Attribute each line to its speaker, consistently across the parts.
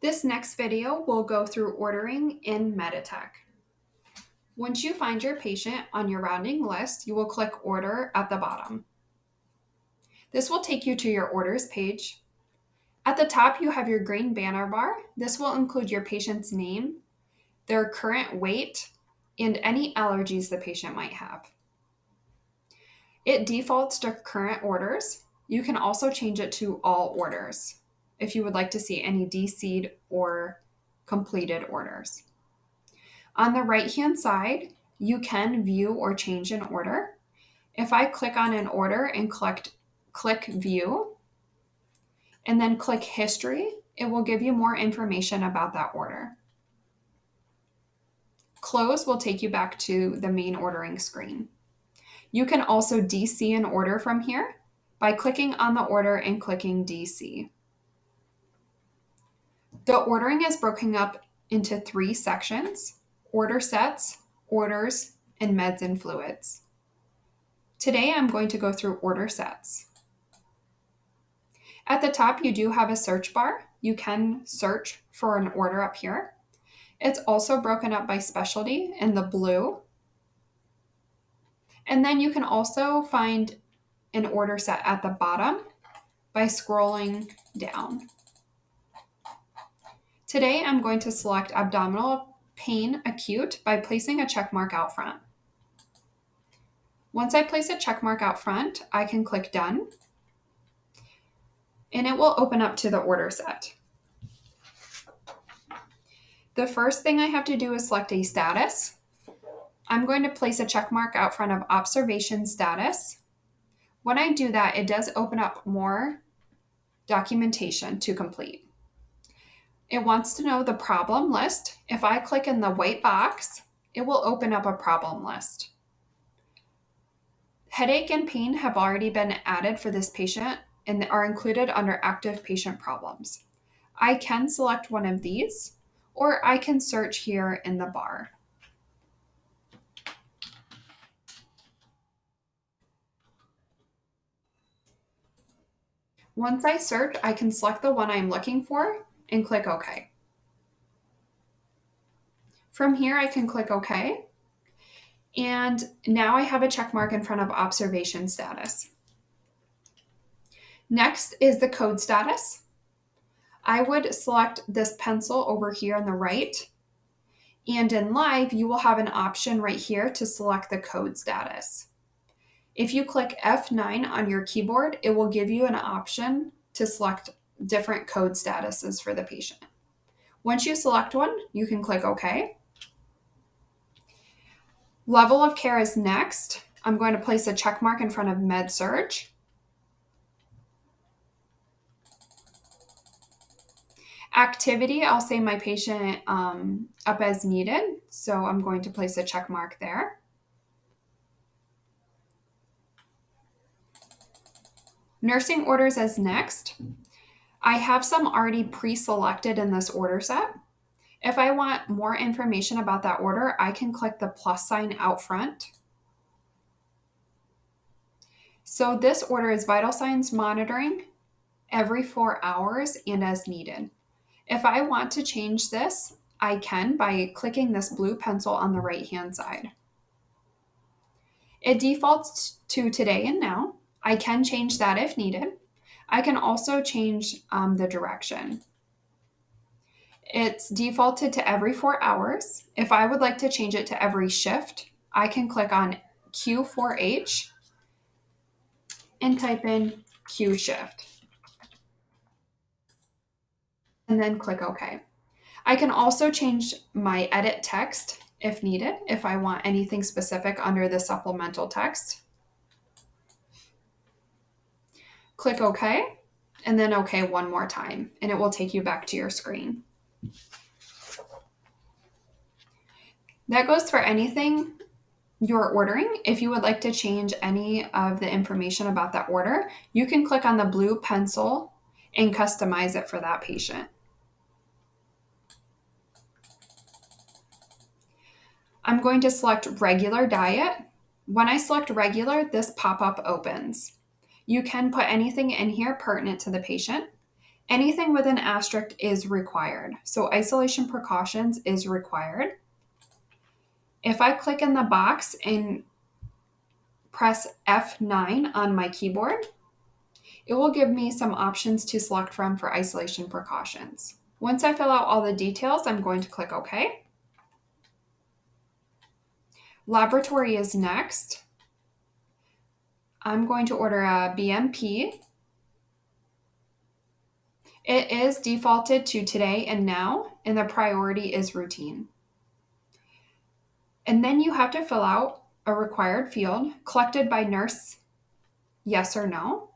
Speaker 1: This next video will go through ordering in Meditech. Once you find your patient on your rounding list, you will click Order at the bottom. This will take you to your Orders page. At the top, you have your green banner bar. This will include your patient's name, their current weight, and any allergies the patient might have. It defaults to current orders. You can also change it to all orders if you would like to see any DC'd or completed orders. On the right-hand side, you can view or change an order. If I click on an order and click View, and then click History, it will give you more information about that order. Close will take you back to the main ordering screen. You can also DC an order from here by clicking on the order and clicking DC. The ordering is broken up into 3 sections: order sets, orders, and meds and fluids. Today, I'm going to go through order sets. At the top, you do have a search bar. You can search for an order up here. It's also broken up by specialty in the blue. And then you can also find an order set at the bottom by scrolling down. Today, I'm going to select abdominal pain acute by placing a check mark out front. Once I place a check mark out front, I can click Done, and it will open up to the order set. The first thing I have to do is select a status. I'm going to place a check mark out front of observation status. When I do that, it does open up more documentation to complete. It wants to know the problem list. If I click in the white box, it will open up a problem list. Headache and pain have already been added for this patient and are included under active patient problems. I can select one of these, or I can search here in the bar. Once I search, I can select the one I'm looking for and click OK. From here, I can click OK. And now I have a check mark in front of observation status. Next is the code status. I would select this pencil over here on the right. And in live, you will have an option right here to select the code status. If you click F9 on your keyboard, it will give you an option to select different code statuses for the patient. Once you select one, you can click OK. Level of care is next. I'm going to place a check mark in front of Med Surg. Activity, I'll say my patient up as needed, so I'm going to place a check mark there. Nursing orders as next. I have some already pre-selected in this order set. If I want more information about that order, I can click the plus sign out front. So this order is vital signs monitoring every 4 hours and as needed. If I want to change this, I can by clicking this blue pencil on the right-hand side. It defaults to today and now. I can change that if needed. I can also change the direction. It's defaulted to every 4 hours. If I would like to change it to every shift, I can click on Q4H and type in Q shift. And then click OK. I can also change my edit text if needed, if I want anything specific under the supplemental text. Click OK, and then OK one more time, and it will take you back to your screen. That goes for anything you're ordering. If you would like to change any of the information about that order, you can click on the blue pencil and customize it for that patient. I'm going to select regular diet. When I select regular, this pop-up opens. You can put anything in here pertinent to the patient. Anything with an asterisk is required. So isolation precautions is required. If I click in the box and press F9 on my keyboard, it will give me some options to select from for isolation precautions. Once I fill out all the details, I'm going to click OK. Laboratory is next. I'm going to order a BMP. It is defaulted to today and now, and the priority is routine. And then you have to fill out a required field, collected by nurse, yes or no.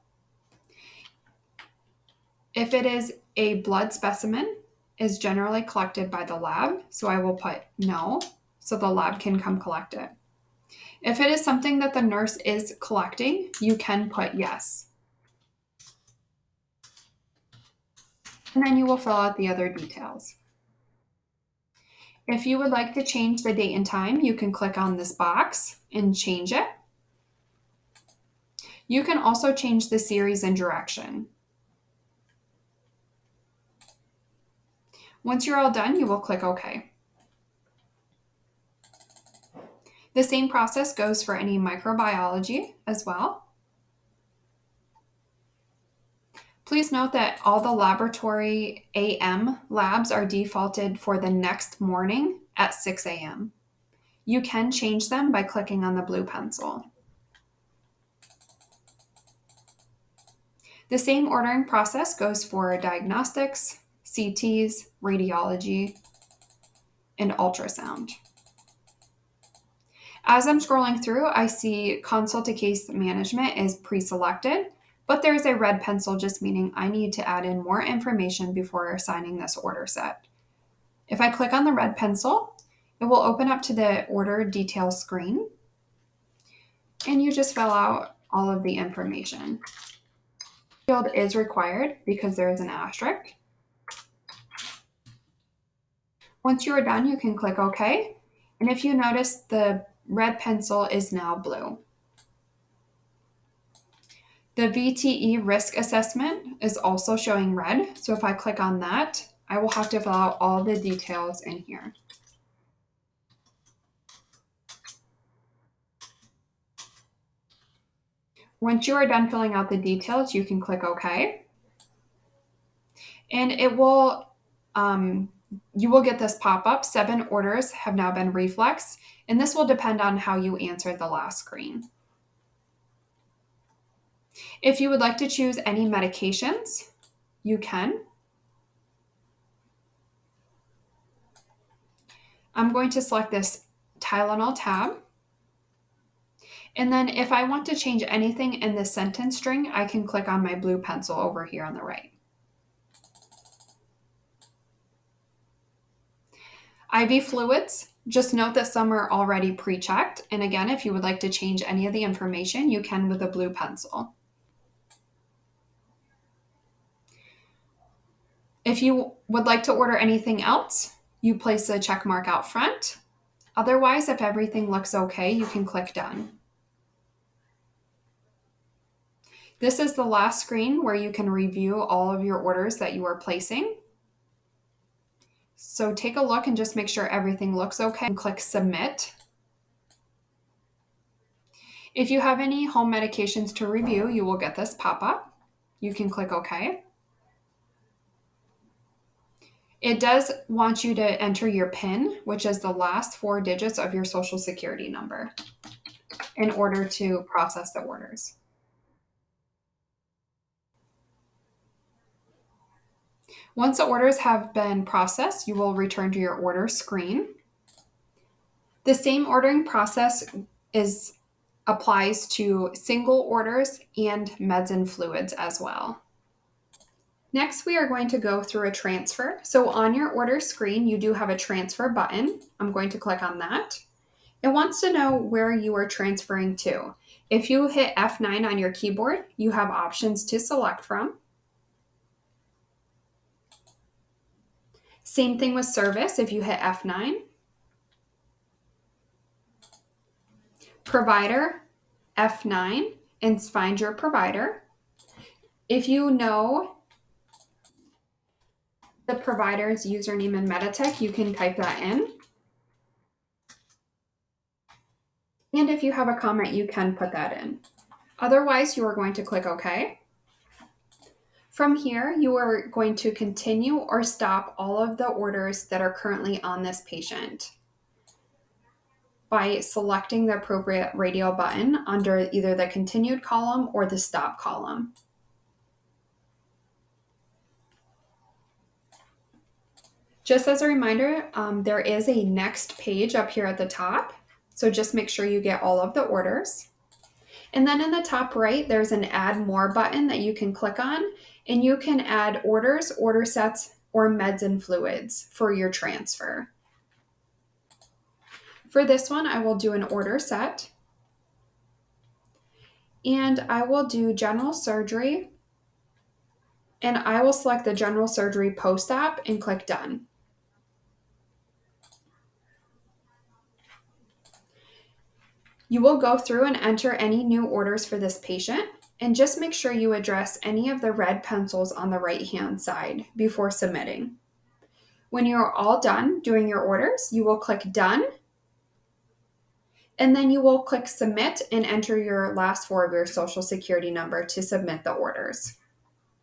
Speaker 1: If it is a blood specimen, is generally collected by the lab, so I will put no, so the lab can come collect it. If it is something that the nurse is collecting, you can put yes. And then you will fill out the other details. If you would like to change the date and time, you can click on this box and change it. You can also change the series and direction. Once you're all done, you will click OK. The same process goes for any microbiology as well. Please note that all the laboratory AM labs are defaulted for the next morning at 6 a.m. You can change them by clicking on the blue pencil. The same ordering process goes for diagnostics, CTs, radiology, and ultrasound. As I'm scrolling through, I see consult to case management is pre-selected, but there's a red pencil just meaning I need to add in more information before assigning this order set. If I click on the red pencil, it will open up to the order details screen, and you just fill out all of the information. Field is required because there is an asterisk. Once you are done, you can click OK, and if you notice, the red pencil is now blue. The VTE risk assessment is also showing red, so if I click on that, I will have to fill out all the details in here. Once you are done filling out the details, you can click OK. And it will, you will get this pop-up, 7 orders have now been reflexed, and this will depend on how you answered the last screen. If you would like to choose any medications, you can. I'm going to select this Tylenol tab. And then if I want to change anything in the sentence string, I can click on my blue pencil over here on the right. IV fluids, just note that some are already pre-checked. And again, if you would like to change any of the information, you can with a blue pencil. If you would like to order anything else, you place a check mark out front. Otherwise, if everything looks okay, you can click done. This is the last screen where you can review all of your orders that you are placing. So take a look and just make sure everything looks okay and click submit. If you have any home medications to review, you will get this pop-up. You can click OK. It does want you to enter your PIN, which is the last 4 digits of your Social Security number, in order to process the orders. Once the orders have been processed, you will return to your order screen. The same ordering process applies to single orders and meds and fluids as well. Next, we are going to go through a transfer. So on your order screen, you do have a transfer button. I'm going to click on that. It wants to know where you are transferring to. If you hit F9 on your keyboard, you have options to select from. Same thing with service if you hit F9. Provider, F9, and find your provider. If you know The provider's username in Meditech, you can type that in. And if you have a comment, you can put that in. Otherwise, you are going to click OK. From here, you are going to continue or stop all of the orders that are currently on this patient by selecting the appropriate radial button under either the continued column or the stop column. Just as a reminder, there is a next page up here at the top. So just make sure you get all of the orders. And then in the top right, there's an Add More button that you can click on, and you can add orders, order sets, or meds and fluids for your transfer. For this one, I will do an order set, and I will do general surgery, and I will select the general surgery post-op and click Done. You will go through and enter any new orders for this patient, and just make sure you address any of the red pencils on the right-hand side before submitting. When you're all done doing your orders, you will click Done, and then you will click Submit and enter your last four of your Social Security number to submit the orders.